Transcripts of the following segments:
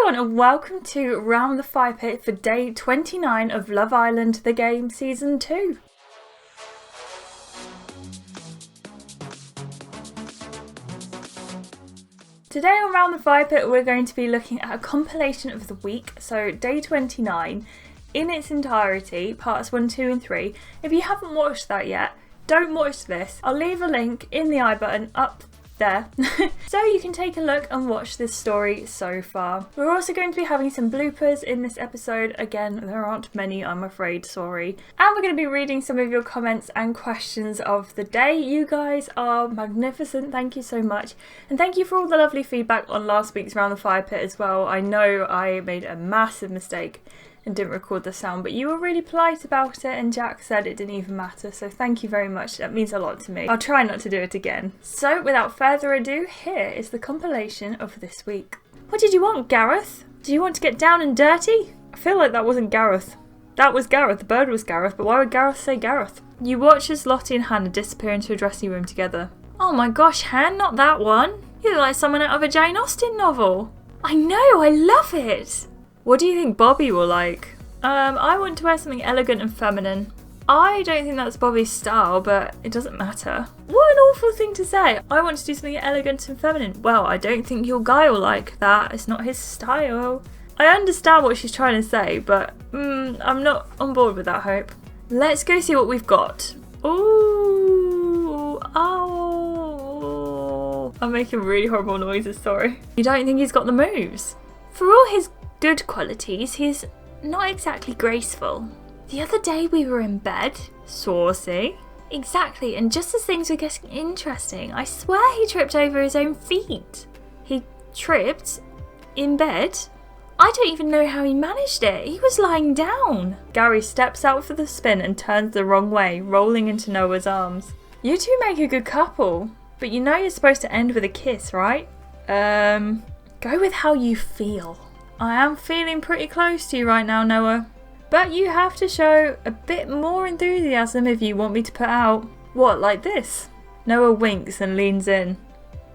everyone and welcome to Round the Firepit for day 29 of Love Island the Game Season 2. Today on Round the Firepit we're going to be looking at a compilation of the week, so day 29 in its entirety, parts 1, 2 and 3. If you haven't watched that yet, don't watch this. I'll leave a link in the I button up there so you can take a look and watch this story so far. We're also going to be having some bloopers in this episode. Again, there aren't many, I'm afraid, sorry. And we're going to be reading some of your comments and questions of the day. You guys are magnificent, thank you so much. And thank you for all the lovely feedback on last week's Round the Firepit as well. I know I made a massive mistake and didn't record the sound, but you were really polite about it and Jack said it didn't even matter, so thank you very much, that means a lot to me. I'll try not to do it again. So without further ado, here is the compilation of this week. What did you want, Gareth? Do you want to get down and dirty? I feel like that wasn't Gareth. That was Gareth, the bird was Gareth, but why would Gareth say Gareth? You watch as Lottie and Hannah disappear into a dressing room together. Oh my gosh, Han, not that one. You look like someone out of a Jane Austen novel. I know, I love it. What do you think Bobby will like? I want to wear something elegant and feminine. I don't think that's Bobby's style, but it doesn't matter. What an awful thing to say. I want to do something elegant and feminine. Well, I don't think your guy will like that. It's not his style. I understand what she's trying to say, but I'm not on board with that hope. Let's go see what we've got. Ooh, oh. I'm making really horrible noises, sorry. You don't think he's got the moves? For all his good qualities, he's not exactly graceful. The other day we were in bed. Saucy. Exactly, and just as things were getting interesting, I swear he tripped over his own feet. He tripped in bed? I don't even know how he managed it. He was lying down. Gary steps out for the spin and turns the wrong way, rolling into Noah's arms. You two make a good couple, but you know you're supposed to end with a kiss, right? Go with how you feel. I am feeling pretty close to you right now, Noah. But you have to show a bit more enthusiasm if you want me to put out. What, like this? Noah winks and leans in.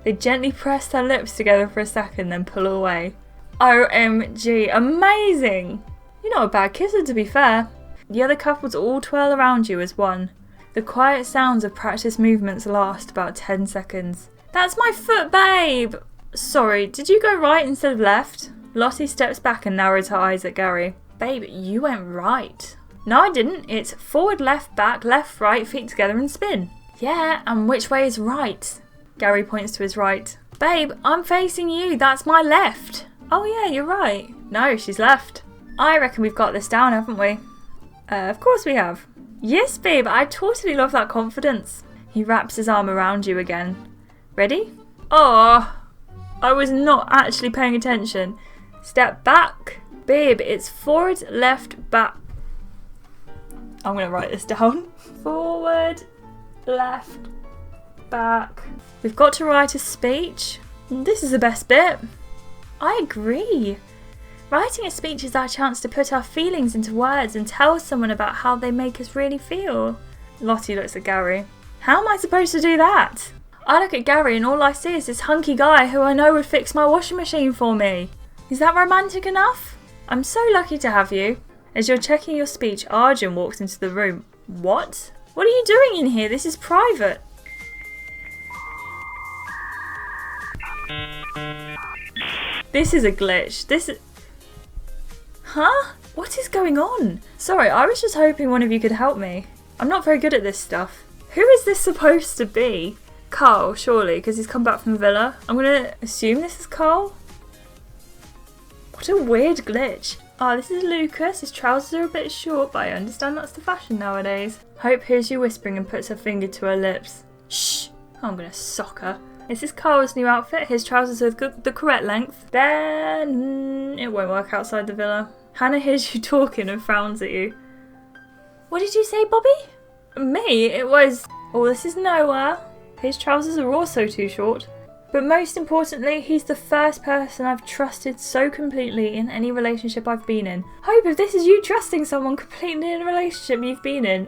They gently press their lips together for a second, then pull away. OMG, amazing! You're not a bad kisser, to be fair. The other couples all twirl around you as one. The quiet sounds of practice movements last about 10 seconds. That's my foot, babe! Sorry, did you go right instead of left? Lottie steps back and narrows her eyes at Gary. Babe, you went right. No, I didn't. It's forward, left, right, feet together and spin. Yeah, and which way is right? Gary points to his right. Babe, I'm facing you. That's my left. Oh yeah, you're right. No, she's left. I reckon we've got this down, haven't we? Of course we have. Yes, babe, I totally love that confidence. He wraps his arm around you again. Ready? Oh, I was not actually paying attention. Step back. Babe, it's forward, left, back. I'm going to write this down. Forward, left, back. We've got to write a speech. This is the best bit. I agree. Writing a speech is our chance to put our feelings into words and tell someone about how they make us really feel. Lottie looks at Gary. How am I supposed to do that? I look at Gary and all I see is this hunky guy who I know would fix my washing machine for me. Is that romantic enough? I'm so lucky to have you. As you're checking your speech, Arjun walks into the room. What? What are you doing in here? This is private. This is a glitch. Huh? What is going on? Sorry, I was just hoping one of you could help me. I'm not very good at this stuff. Who is this supposed to be? Carl, surely, because he's come back from the villa. I'm going to assume this is Carl. What a weird glitch. Oh, this is Lucas. His trousers are a bit short, but I understand that's the fashion nowadays. Hope hears you whispering and puts her finger to her lips. Shh. Oh, I'm going to sock her. This is Carl's new outfit. His trousers are the correct length. Then it won't work outside the villa. Hannah hears you talking and frowns at you. What did you say, Bobby? Me? It was... Oh, this is Noah. His trousers are also too short. But most importantly, he's the first person I've trusted so completely in any relationship I've been in. Hope if this is you trusting someone completely in a relationship you've been in.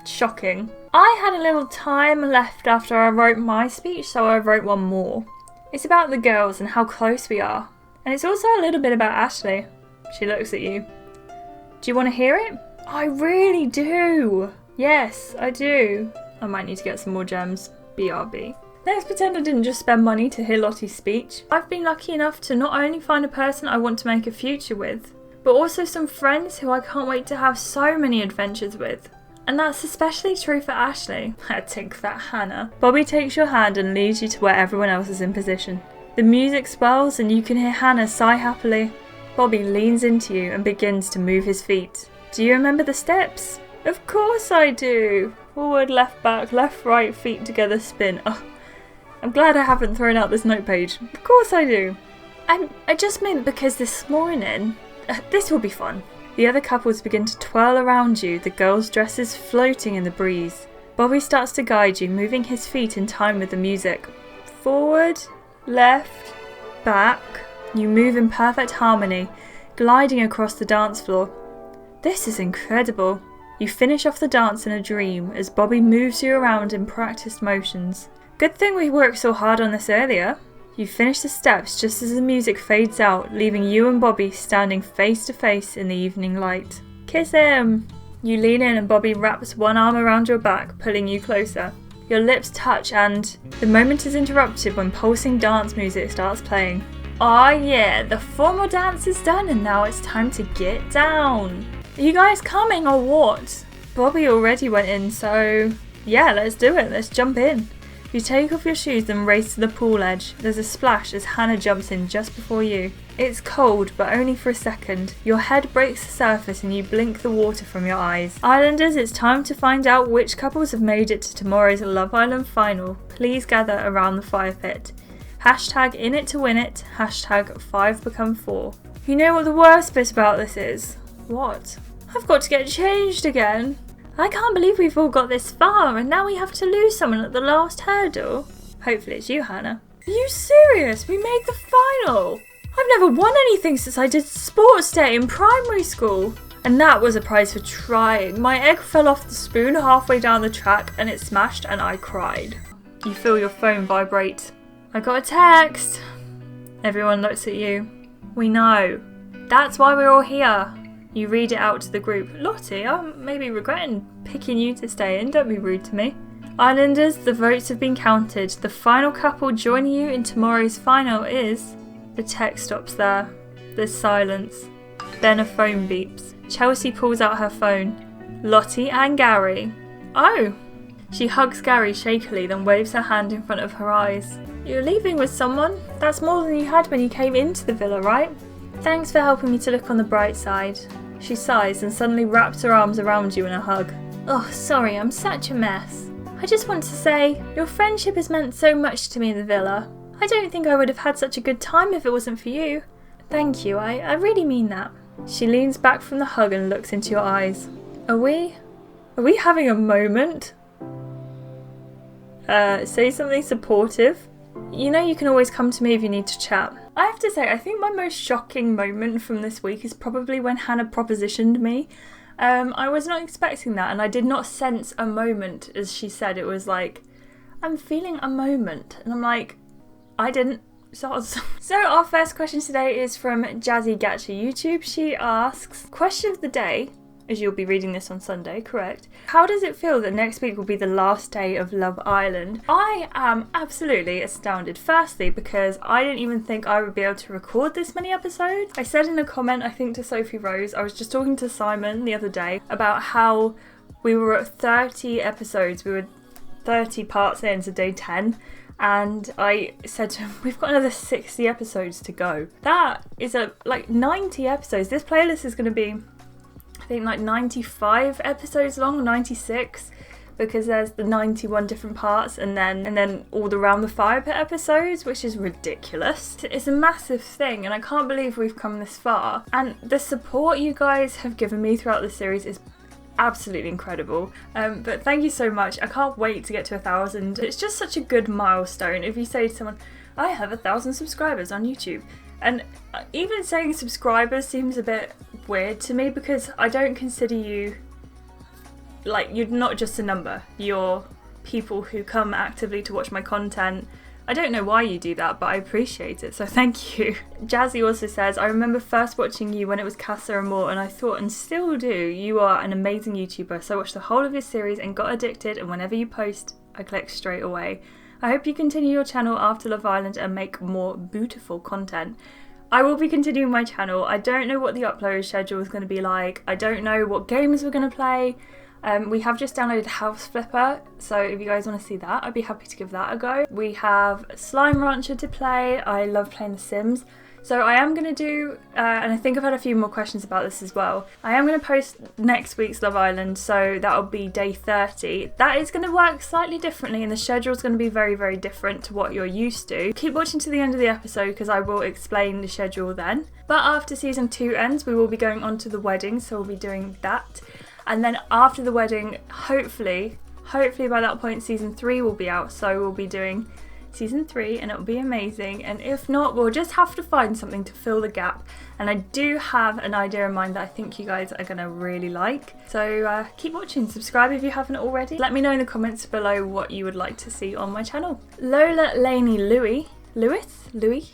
Shocking. I had a little time left after I wrote my speech, so I wrote one more. It's about the girls and how close we are. And it's also a little bit about Ashleigh. She looks at you. Do you want to hear it? I really do. Yes, I do. I might need to get some more gems. BRB. Let's pretend I didn't just spend money to hear Lottie's speech. I've been lucky enough to not only find a person I want to make a future with, but also some friends who I can't wait to have so many adventures with. And that's especially true for Ashleigh. I think that Hannah. Bobby takes your hand and leads you to where everyone else is in position. The music swells and you can hear Hannah sigh happily. Bobby leans into you and begins to move his feet. Do you remember the steps? Of course I do. Forward, left, back, left, right, feet together, spin. Oh, I'm glad I haven't thrown out this note page. Of course I do. I just meant because this morning... this will be fun. The other couples begin to twirl around you, the girls' dresses floating in the breeze. Bobby starts to guide you, moving his feet in time with the music. Forward, left, back. You move in perfect harmony, gliding across the dance floor. This is incredible. You finish off the dance in a dream as Bobby moves you around in practiced motions. Good thing we worked so hard on this earlier. You finish the steps just as the music fades out, leaving you and Bobby standing face to face in the evening light. Kiss him! You lean in and Bobby wraps one arm around your back, pulling you closer. Your lips touch and the moment is interrupted when pulsing dance music starts playing. Ah yeah, the formal dance is done and now it's time to get down. Are you guys coming or what? Bobby already went in, so yeah, let's do it. Let's jump in. You take off your shoes and race to the pool edge. There's a splash as Hannah jumps in just before you. It's cold, but only for a second. Your head breaks the surface and you blink the water from your eyes. Islanders, it's time to find out which couples have made it to tomorrow's Love Island final. Please gather around the fire pit. Hashtag in it to win it. Hashtag 5 become 4. You know what the worst bit about this is? What? I've got to get changed again. I can't believe we've all got this far and now we have to lose someone at the last hurdle. Hopefully it's you, Hannah. Are you serious? We made the final. I've never won anything since I did sports day in primary school. And that was a prize for trying. My egg fell off the spoon halfway down the track and it smashed and I cried. You feel your phone vibrate. I got a text. Everyone looks at you. We know. That's why we're all here. You read it out to the group. Lottie, I'm maybe regretting picking you to stay in. Don't be rude to me. Islanders, the votes have been counted. The final couple joining you in tomorrow's final is... The text stops there. There's silence. Then a phone beeps. Chelsea pulls out her phone. Lottie and Gary. Oh! She hugs Gary shakily, then waves her hand in front of her eyes. You're leaving with someone? That's more than you had when you came into the villa, right? Thanks for helping me to look on the bright side. She sighs and suddenly wraps her arms around you in a hug. Oh, sorry, I'm such a mess. I just want to say, your friendship has meant so much to me in the villa. I don't think I would have had such a good time if it wasn't for you. Thank you, I really mean that. She leans back from the hug and looks into your eyes. Are we having a moment? Say something supportive. You know you can always come to me if you need to chat. I have to say, I think my most shocking moment from this week is probably when Hannah propositioned me. I was not expecting that and I did not sense a moment, as she said. It was like, I'm feeling a moment. And I'm like, I didn't. So our first question today is from Jazzy Gatcha YouTube. She asks, question of the day, as you'll be reading this on Sunday, correct? How does it feel that next week will be the last day of Love Island? I am absolutely astounded. Firstly, because I didn't even think I would be able to record this many episodes. I said in a comment, I think to Sophie Rose, I was just talking to Simon the other day about how we were at 30 episodes. We were 30 parts in, so day 10. And I said to him, we've got another 60 episodes to go. That is like 90 episodes. This playlist is going to be, I think, like 95 episodes long, 96, because there's the 91 different parts and then all the Round the Firepit episodes, which is ridiculous. It's a massive thing and I can't believe we've come this far. And the support you guys have given me throughout the series is absolutely incredible. But thank you so much. I can't wait to get to 1,000. It's just such a good milestone. If you say to someone, I have 1,000 subscribers on YouTube. And even saying subscribers seems a bit weird to me because I don't consider you, like, you're not just a number. You're people who come actively to watch my content, I don't know why you do that, but I appreciate it, so thank you. Jazzy also says, I remember first watching you when it was Casa and More, and I thought, and still do, you are an amazing YouTuber. So I watched the whole of your series and got addicted, and whenever you post, I click straight away. I hope you continue your channel after Love Island and make more beautiful content. I will be continuing my channel. I don't know what the upload schedule is going to be like. I don't know what games we're going to play. We have just downloaded House Flipper, so if you guys want to see that, I'd be happy to give that a go. We have Slime Rancher to play. I love playing The Sims. So I am going to do, and I think I've had a few more questions about this as well, I am going to post next week's Love Island, so that'll be day 30. That is going to work slightly differently, and the schedule is going to be very, very different to what you're used to. Keep watching to the end of the episode because I will explain the schedule then. But after season 2 ends, we will be going on to the wedding, so we'll be doing that. And then after the wedding, hopefully by that point season 3 will be out, so we'll be doing season 3 and it'll be amazing. And if not, we'll just have to find something to fill the gap. And I do have an idea in mind that I think you guys are going to really like. So keep watching, subscribe if you haven't already. Let me know in the comments below what you would like to see on my channel. Lola Laney Louis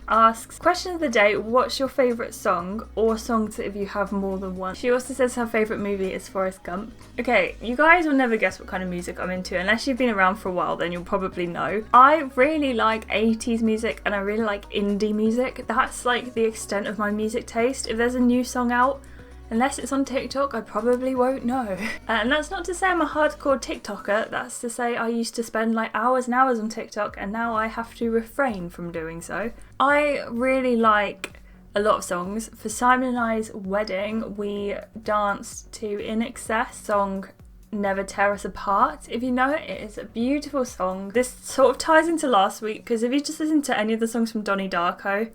asks, question of the day, what's your favourite song or songs if you have more than one? She also says her favourite movie is Forrest Gump. Okay, you guys will never guess what kind of music I'm into unless you've been around for a while, then you'll probably know. I really like 80s music and I really like indie music. That's like the extent of my music taste. If there's a new song out, unless it's on TikTok, I probably won't know. And that's not to say I'm a hardcore TikToker, that's to say I used to spend like hours and hours on TikTok and now I have to refrain from doing so. I really like a lot of songs. For Simon and I's wedding, we danced to In Excess song Never Tear Us Apart. If you know it, it is a beautiful song. This sort of ties into last week because if you just listen to any of the songs from Donnie Darko,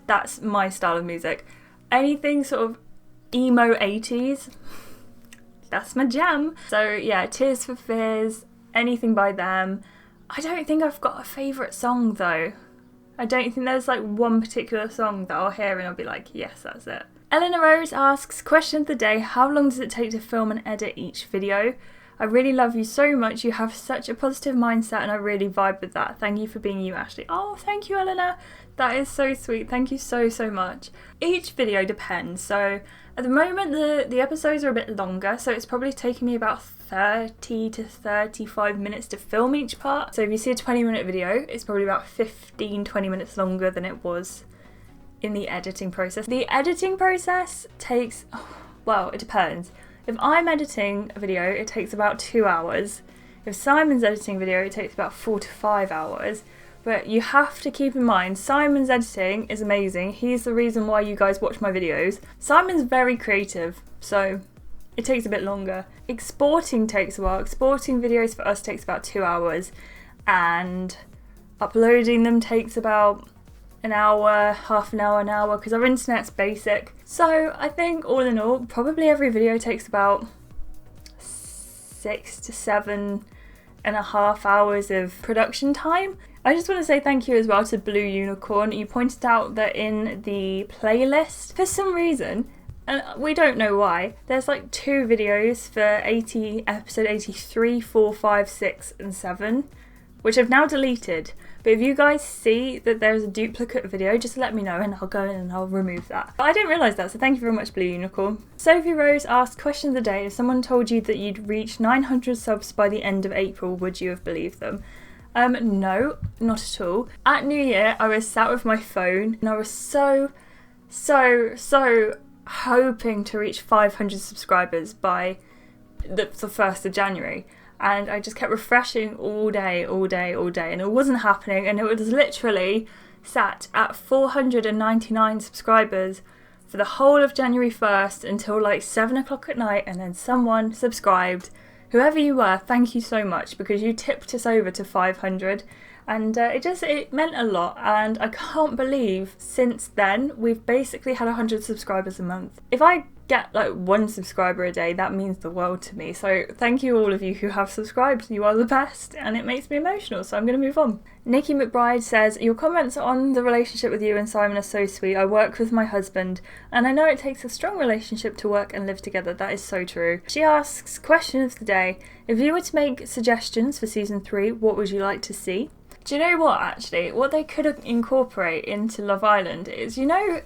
that's my style of music. Anything sort of emo 80s, that's my jam. So yeah, Tears for Fears, anything by them. I don't think I've got a favourite song though. I don't think there's like one particular song that I'll hear and I'll be like, yes, that's it. Eleanor Rose asks, question of the day, how long does it take to film and edit each video? I really love you so much. You have such a positive mindset and I really vibe with that. Thank you for being you, Ashleigh. Oh, thank you, Eleanor. That is so sweet. Thank you so, so much. Each video depends. So at the moment, the episodes are a bit longer, so it's probably taking me about 30 to 35 minutes to film each part. So if you see a 20-minute video, it's probably about 15-20 minutes longer than it was in the editing process. The editing process takes, well, it depends. If I'm editing a video, it takes about 2 hours. If Simon's editing a video, it takes about 4 to 5 hours. But you have to keep in mind, Simon's editing is amazing. He's the reason why you guys watch my videos. Simon's very creative, so it takes a bit longer. Exporting takes a while. Exporting videos for us takes about 2 hours. And uploading them takes about an hour, half an hour, because our internet's basic. So I think all in all, probably every video takes about 6 to 7.5 hours of production time. I just want to say thank you as well to Blue Unicorn. You pointed out that in the playlist, for some reason, and we don't know why, there's like 2 videos for episode 83, 4, 5, 6 and 7, which I've now deleted. But if you guys see that there's a duplicate video, just let me know and I'll go in and I'll remove that. But I didn't realise that, so thank you very much, Blue Unicorn. Sophie Rose asked, question of the day, if someone told you that you'd reach 900 subs by the end of April, would you have believed them? No, not at all. At New Year, I was sat with my phone and I was so hoping to reach 500 subscribers by the 1st of January. And I just kept refreshing all day, and it wasn't happening. And it was literally sat at 499 subscribers for the whole of January 1st until like 7 o'clock at night, and then someone subscribed. Whoever you were, thank you so much, because you tipped us over to 500, and it meant a lot. And I can't believe since then we've basically had 100 subscribers a month. If I get like 1 subscriber a day, that means the world to me. So thank you all of you who have subscribed. You are the best, and it makes me emotional, so I'm going to move on. Nikki McBride says, your comments on the relationship with you and Simon are so sweet. I work with my husband and I know it takes a strong relationship to work and live together. That is so true. She asks, question of the day, if you were to make suggestions for season 3, what would you like to see? Do you know what, actually? What they could incorporate into Love Island is, you know,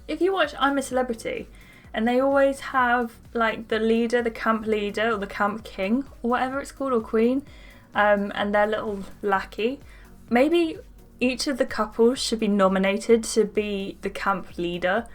if you watch I'm a Celebrity, and they always have, like, the leader, the camp leader, or the camp king, or whatever it's called, or queen, and their little lackey. Maybe each of the couples should be nominated to be the camp leader.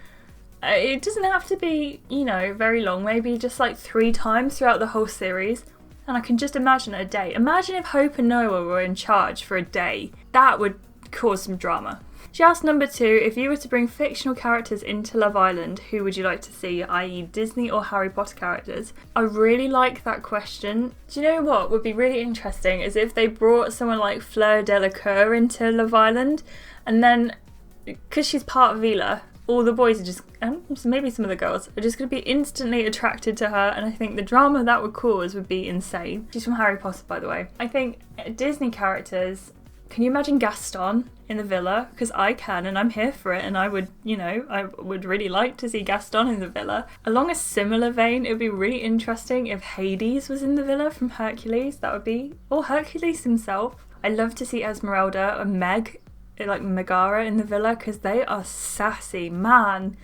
It doesn't have to be, you know, very long, maybe just like 3 times throughout the whole series. And I can just imagine a day. Imagine if Hope and Noah were in charge for a day. That would cause some drama. She asked number 2, if you were to bring fictional characters into Love Island, who would you like to see, i.e. Disney or Harry Potter characters? I really like that question. Do you know what would be really interesting is if they brought someone like Fleur Delacour into Love Island, and then, because she's part of Vila, all the boys are just, and maybe some of the girls, are just going to be instantly attracted to her, and I think the drama that would cause would be insane. She's from Harry Potter, by the way. I think Disney characters, can you imagine Gaston in the villa? Because I can, and I'm here for it, and I would, you know, I would really like to see Gaston in the villa. Along a similar vein, it would be really interesting if Hades was in the villa from Hercules. That would be, or Hercules himself. I'd love to see Esmeralda or Meg, like Megara in the villa, because they are sassy, man.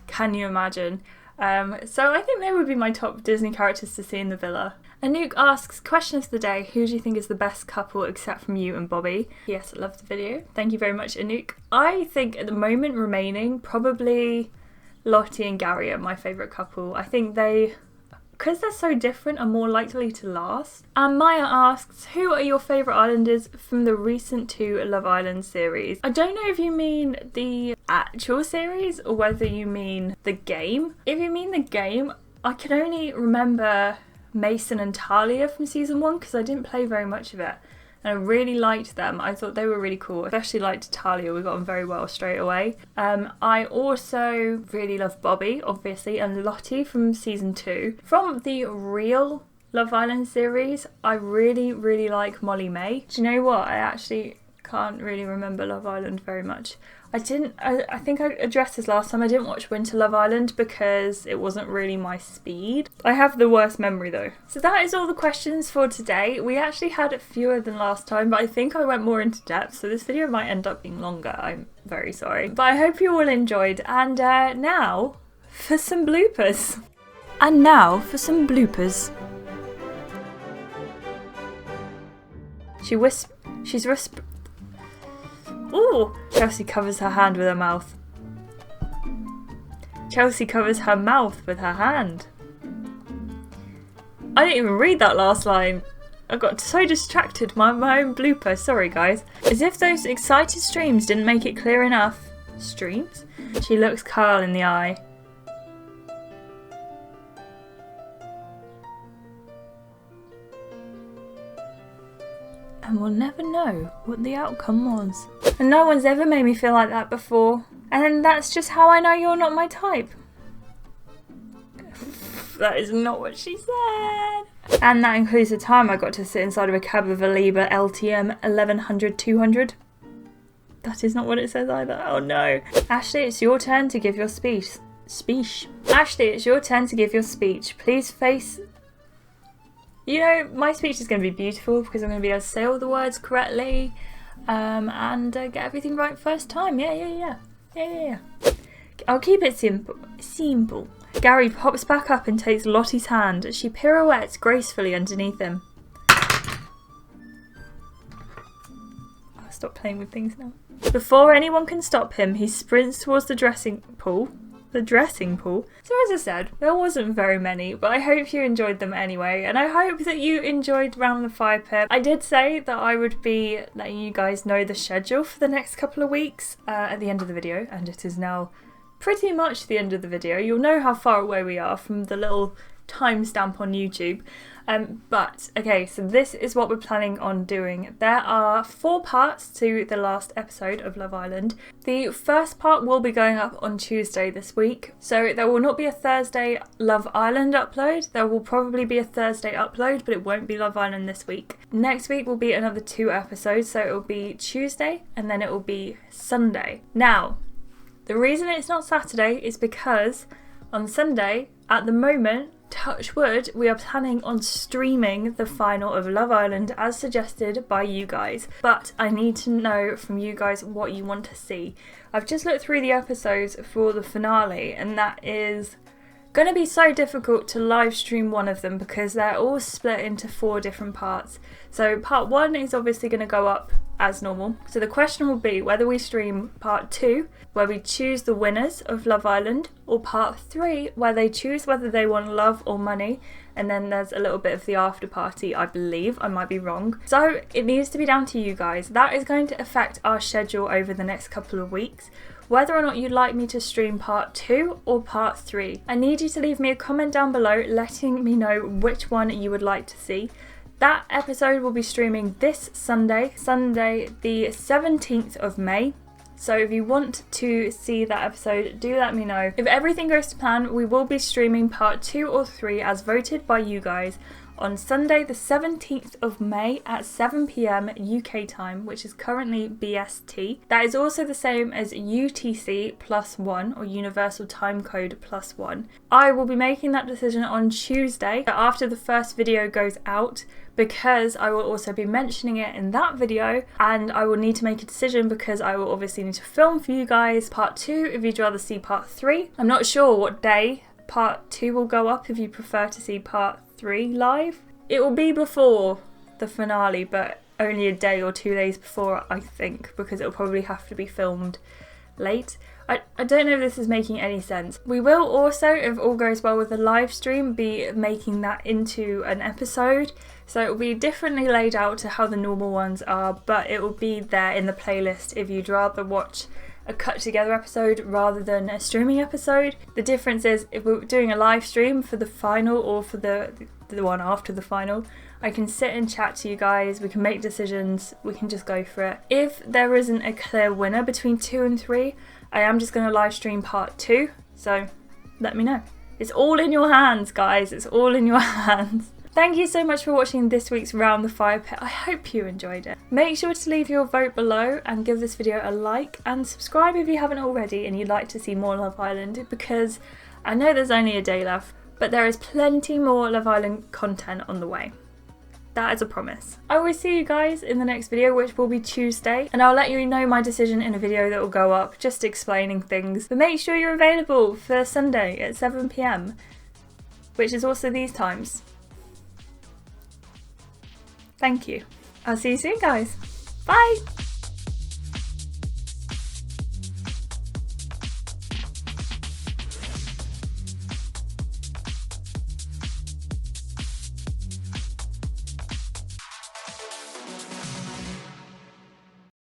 Can you imagine? So I think they would be my top Disney characters to see in the villa. Anouk asks, question of the day, who do you think is the best couple except from you and Bobby? Yes, I loved the video. Thank you very much, Anouk. I think at the moment remaining, probably Lottie and Gary are my favourite couple. I think they, because they're so different, are more likely to last. And Maya asks, who are your favourite islanders from the recent 2 Love Island series? I don't know if you mean the actual series or whether you mean the game. If you mean the game, I can only remember Mason and Talia from season 1 because I didn't play very much of it. And I really liked them. I thought they were really cool. Especially liked Talia. We got on very well straight away. I also really love Bobby, obviously, and Lottie from season 2. From the real Love Island series, I really, really like Molly-mae. Do you know what? I actually can't really remember Love Island very much. I think I addressed this last time. I didn't watch Winter Love Island because it wasn't really my speed. I have the worst memory though. So that is all the questions for today. We actually had fewer than last time, but I think I went more into depth, so this video might end up being longer. I'm very sorry. But I hope you all enjoyed, and now for some bloopers. And now for some bloopers. She's Ooh! Chelsea covers her hand with her mouth. Chelsea covers her mouth with her hand. I didn't even read that last line. I got so distracted by my own blooper. Sorry, guys. As if those excited streams didn't make it clear enough. Streams? She looks Carl in the eye. And we'll never know what the outcome was. And no one's ever made me feel like that before. And that's just how I know you're not my type. That is not what she said. And that includes the time I got to sit inside of a cab of a Liba LTM 1100-200. That is not what it says either. Oh no. Ashleigh, it's your turn to give your speech. Ashleigh, it's your turn to give your speech. Please face... You know, my speech is going to be beautiful because I'm going to be able to say all the words correctly and get everything right first time. Yeah. I'll keep it simple. Gary pops back up and takes Lottie's hand. She pirouettes gracefully underneath him. I'll stop playing with things now. Before anyone can stop him, he sprints towards the dressing pool. So as I said, there wasn't very many, but I hope you enjoyed them anyway, and I hope that you enjoyed Round the Firepit. I did say that I would be letting you guys know the schedule for the next couple of weeks at the end of the video, and it is now pretty much the end of the video. You'll know how far away we are from the little timestamp on YouTube. But okay, so this is what we're planning on doing. There are 4 parts to the last episode of Love Island. The first part will be going up on Tuesday this week, so there will not be a Thursday Love Island upload. There will probably be a Thursday upload, but it won't be Love Island this week. Next week will be another 2 episodes, so it will be Tuesday and then it will be Sunday. Now, the reason it's not Saturday is because on Sunday, at the moment, touch wood, we are planning on streaming the final of Love Island as suggested by you guys. But I need to know from you guys what you want to see. I've just looked through the episodes for the finale, and that is going to be so difficult to live stream one of them because they're all split into 4 different parts. So part 1 is obviously going to go up as normal. So the question will be whether we stream part 2 where we choose the winners of Love Island, or part 3 where they choose whether they want love or money, and then there's a little bit of the after party, I believe. I might be wrong. So it needs to be down to you guys. That is going to affect our schedule over the next couple of weeks, whether or not you'd like me to stream part 2 or part 3. I need you to leave me a comment down below letting me know which one you would like to see. That episode will be streaming this Sunday, the 17th of May. So if you want to see that episode, do let me know. If everything goes to plan, we will be streaming part 2 or 3 as voted by you guys on Sunday the 17th of May at 7 PM UK time, which is currently BST. That is also the same as UTC +1, or Universal Time Code +1. I will be making that decision on Tuesday after the first video goes out, because I will also be mentioning it in that video, and I will need to make a decision because I will obviously need to film for you guys part 2 if you'd rather see part 3. I'm not sure what day part 2 will go up if you prefer to see part 3 live. It will be before the finale, but only a day or 2 days before, I think, because it will probably have to be filmed late. I don't know if this is making any sense. We will also, if all goes well with the live stream, be making that into an episode. So it will be differently laid out to how the normal ones are, but it will be there in the playlist if you'd rather watch a cut together episode rather than a streaming episode. The difference is if we're doing a live stream for the final or for the one after the final, I can sit and chat to you guys, we can make decisions, we can just go for it. If there isn't a clear winner between 2 and 3, I am just going to live stream part 2, so let me know. It's all in your hands, guys, it's all in your hands. Thank you so much for watching this week's Round the Firepit. I hope you enjoyed it. Make sure to leave your vote below and give this video a like, and subscribe if you haven't already and you'd like to see more Love Island, because I know there's only a day left, but there is plenty more Love Island content on the way. That is a promise. I will see you guys in the next video, which will be Tuesday, and I'll let you know my decision in a video that will go up, just explaining things. But make sure you're available for Sunday at 7 PM, which is also these times. Thank you. I'll see you soon, guys. Bye!